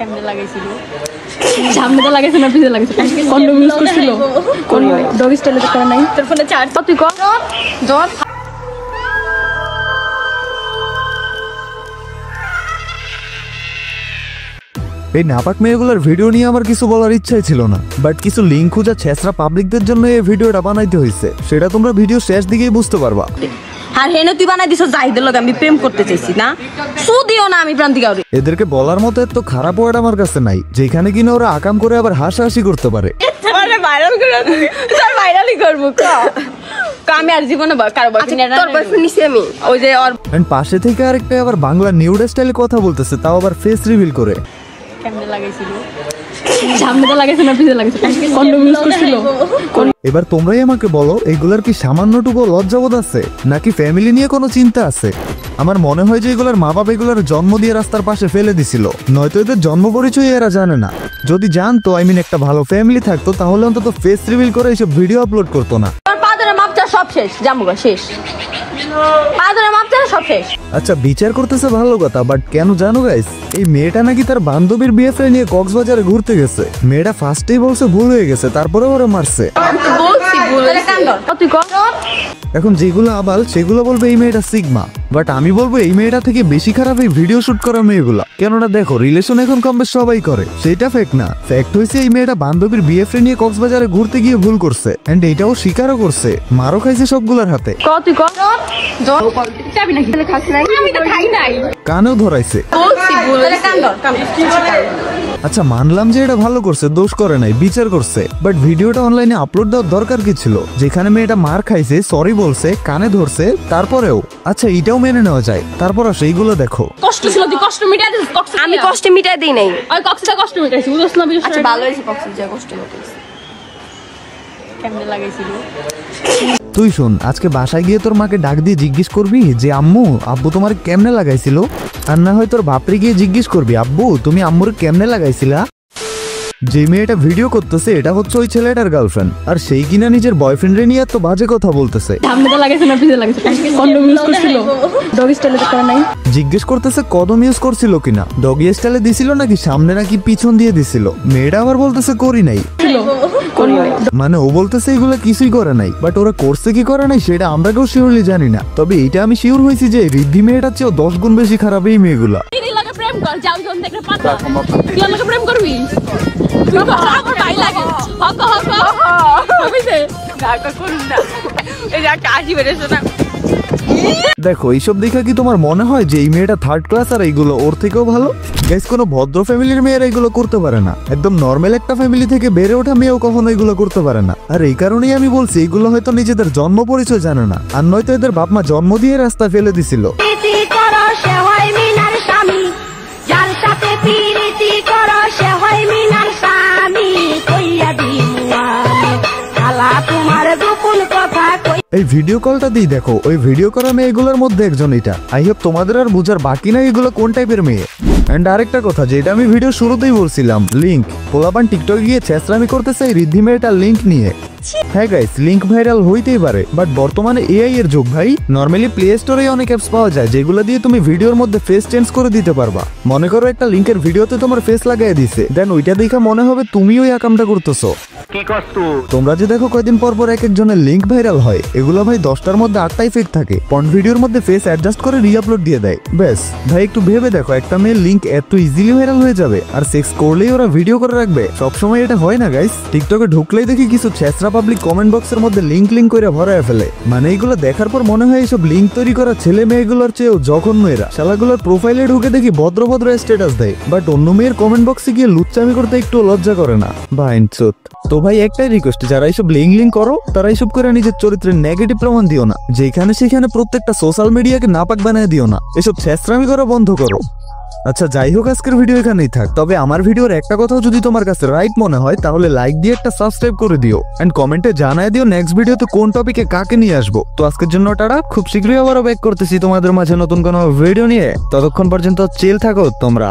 কেমনে লাগাইছিল সামনে লাগাইছে না পিছে লাগাইছে কন্ডম ইউজ করছিল কোন ডগ স্টাইলে তো করে নাই তোর ফোনে চার্জ তুই কর জন এই নাপাক মেয়েগুলোর ভিডিও নিয়ে আমার কিছু বলার ইচ্ছাই ছিল না, বাট কিছু লিঙ্ক খোঁজা ছেঁচড়া পাবলিকদের জন্য এই ভিডিওটা বানাইতে হয়েছে। সেটা তোমরা ভিডিও শেষ দিকেই বুঝতে পারবা। আর হেনে তুই বানাই দিছ জাহিদের লগে আমি প্রেম করতে চাইছি না সুদিও না আমি প্রান্তিকা এদেরকে বলার মতো এত খারাপ ওয়ার্ড আমার কাছে নাই, যেখানে কিনা ওরা আকাম করে আবার হাসাহাসি করতে পারে। আরে ভাইরাল করে স্যার ভাইরালই করব আমি আর জীবনে কারো বয়ফ্রেন্ড তোর বয়ফ্রেন্ড নিছি আমি ওই যে আর পাশে থেকে আরেকটা আবার বাংলা নিউড স্টাইলে কথা বলতেছে, তাও আবার ফেস রিভিল করে। কেমনে লাগাইছিল সামনে লাগাইছে না পিছে লাগাইছে কন্ডম ইউজ করছিল। এবার তোমরাই আমাকে বলো, এইগুলার কি সামান্যটুকু লজ্জাবোধ আছে নাকি ফ্যামিলি নিয়ে কোনো চিন্তা আছে? আমার মনে হয় যে এগুলার মা বাবা এগুলার জন্ম দিয়ে রাস্তার পাশে ফেলে দিছিল, নয়তো এদের জন্ম পরিচয় এরা জানে না। যদি জানতো একটা ভালো ফ্যামিলি থাকতো তাহলে অন্তত ফেস রিভিল করে এইসব ভিডিও আপলোড করতো না। সব শেষ জামুগা শেষ সব শেষ। আচ্ছা বিচার করতেছে ভালো কথা, বাট কেন জানো গাইস, এই মেয়েটা নাকি তার বান্ধবীর বিএফএ নিয়ে কক্সবাজারে ঘুরতে গেছে। মেয়েটা ফার্স্টেই বলছে ভুল হয়ে গেছে, তারপরে ওরা মারছে। এখন যেগুলো আবাল সেগুলো বলবে এই মেয়েটা সিগমা, বাট আমি বলবো এই মেয়েটা থেকে বেশি খারাপ এই ভিডিও শুট করা মেয়েগুলা। কেননা দেখো, রিলেশন এখন কম বেশ সবাই করে, সেটা ফেক না। ফ্যাক্ট হয়েছে এই মেয়েটা বান্ধবীর বিএফএ নিয়ে কক্সবাজারে ঘুরতে গিয়ে ভুল করছে, এন্ড এটাও স্বীকারও করছে, মারও খাইছে সবগুলার হাতে, কানেও ধরাইছে। আচ্ছা মানলাম যে এটা ভালো করছে, দোষ করে নাই, বিচার করছে, বাট ভিডিওটা অনলাইনে আপলোড দেওয়ার দরকার কি ছিল? যেখানে মেয়েটা মার খাইছে, সরি বলছে, কানে ধরছে, তারপরেও আচ্ছা এটাও মেনে নেওয়া যায়। তারপর সেইগুলো দেখো, কষ্ট ছিল তুই কষ্ট মিটাই দিস। আমি কষ্ট মিটাই দেই নাই, ওই কষ্টটা কষ্ট মিটাইছি বুঝছ না? আচ্ছা ভালো হইছে কষ্ট কষ্ট মিটাইছি। কেমনে লাগাইছিল তুই শোন, আজকে বাসায় গিয়ে তোর মাকে ডাক দিয়ে জিজ্ঞেস করবি যে আম্মু আব্বু তোমার কেমনে লাগাইছিল, আর না হয় তোর বাপরে গিয়ে জিজ্ঞেস করবি আব্বু তুমি আম্মুর কেমনে লাগাইছিলা। যে মেয়েটা ভিডিও করতেছে এটা হচ্ছে ওই ছেলেটার গার্লফ্রেন্ড, আর সেই কিনা নিজের বয়ফ্রেন্ডে নিয়ে এত বাজে কথা বলতেছে। সামনে লাগাইছে না পিছে লাগাইছে কন্ডম ইউজ করছিল ডগ স্টাইলে তো করে নাই। জিজ্ঞেস করতেছে কদম ইউজ করছিল কিনা, ডগি স্টাইলে দিছিল নাকি সামনে নাকি পিছন দিয়ে দিছিল। মেয়েটা আবার বলতেছে করি নাই, মানে ও বলতেছে এগুলো কিছুই করে নাই, বাট ওরা করছে কি করে নাই সেটা আমরা কেউ শিওরলি জানি না। তবে এটা আমি শিওর হয়েছি যে ঋদ্ধি মেয়েটার চেয়েও 10 গুণ বেশি খারাপ এই মেয়েগুলা। প্রেম কর যাও জন দেখলে পাতা তুই আমাকে প্রেম করবি তুই আমার ভাই লাগে হক হক হইছে কাকা করুন না এই যা কাজি বেরেছ না। দেখো এইসব দেখা কি তোমার মনে হয় যে এই মেয়েটা থার্ড ক্লাস আর এইগুলো ওর থেকেও ভালো? গাইস কোনো ভদ্র ফ্যামিলির মেয়েরা এগুলো করতে পারে না, একদম নর্মাল একটা ফ্যামিলি থেকে বেড়ে ওঠা মেয়েও কখনো এগুলো করতে পারে না। আর এই কারণেই আমি বলছি এগুলো হয়তো নিজেদের জন্ম পরিচয় জানে না, আর নয়তো এদের বাপ মা জন্ম দিয়ে রাস্তায় ফেলে দিছিল। এই ভিডিও কলটা দিয়ে দেখো, ওই ভিডিও করা মেয়েগুলোর মধ্যে একজন এটা। আই হোপ তোমাদের আর বুঝার বাকি নাই এগুলো কোন টাইপের মেয়ে। এন্ড আরেকটা কথা যেটা আমি ভিডিও শুরুতেই বলছিলাম, লিঙ্ক পোলাপান টিকটকে গিয়ে ছেঁচড়ামি করতেছে এই ঋদ্ধি মেয়েটার লিঙ্ক নিয়ে। হ্যাঁ গাইস, লিঙ্ক ভাইরাল হইতেই পারে, বাট বর্তমানে এআই এর যুগ ভাই। নরমালি প্লে স্টোরে অনেক অ্যাপস পাওয়া যায় যেগুলো দিয়ে তুমি ভিডিওর মধ্যে ফেস চেঞ্জ করে দিতে পারবা। মনে করো একটা লিঙ্কের ভিডিওতে তোমার ফেস লাগাই দিছে, দেন ওইটা দেখে মনে হবে তুমি ওই আকামটা করতেছো। তোমরা যে দেখো কয়দিন পর পর এক একজনের লিঙ্ক ভাইরাল হয়, এগুলো ভাই 10টার মধ্যে 8টাই ফেক থাকে। পর্ন ভিডিওর মধ্যে ফেস অ্যাডজাস্ট করে রিআপলোড দিয়ে দেয়। বেশ ভাই একটু ভেবে দেখো, একটা মেয়ের লিঙ্ক এত ইজিলি ভাইরাল হয়ে যাবে, আর সেক্স করলেই ওরা ভিডিও করে রাখবে। সবসময় এটা হয় না গাইস। টিকটকে ঢুকলেই দেখি কিছু ছেঁচড়া পাবলিক কমেন্ট বক্সের মধ্যে লিঙ্ক করে ভরায় ফেলে। মানে এগুলো দেখার পর মনে হয় এইসব লিঙ্ক তৈরি করা ছেলে মেয়েগুলোর চেয়েও জঘন্য এরা। শালাগুলোর প্রোফাইলে ঢুকে দেখি ভদ্র স্ট্যাটাস দেয়, বাট অন্য মেয়ের কমেন্ট বক্সে গিয়ে লুচ্চামি করতে একটু লজ্জা করে না। বাইনচোত। তো ভাই একটাই রিকোয়েস্ট, যারা এইসব লিঙ্ক করো তারা এইসব করে নিজের চরিত্রের নেগেটিভ প্রমাণ দিও না। যেখানে সেখানে প্রত্যেকটা সোশ্যাল মিডিয়াকে নাপাক বানিয়ে দিও না। এসব ছেঁচড়ামি করা বন্ধ করো। আচ্ছা যাই হোক, আজকের ভিডিও এখানেই থাক। তবে আমার ভিডিওর একটা কথাও যদি তোমার কাছে রাইট মনে হয় তাহলে লাইক দিয়ে একটা সাবস্ক্রাইব করে দিও, এন্ড কমেন্টে জানায় দিও নেক্সট ভিডিওতে কোন টপিকে কাকে নিয়ে আসবো। তো আজকের জন্য টাটা, খুব শীঘ্রই আবারও ব্যাক করতেছি তোমাদের মাঝে নতুন কোনো ভিডিও নিয়ে। ততক্ষণ পর্যন্ত চিল থাকো তোমরা।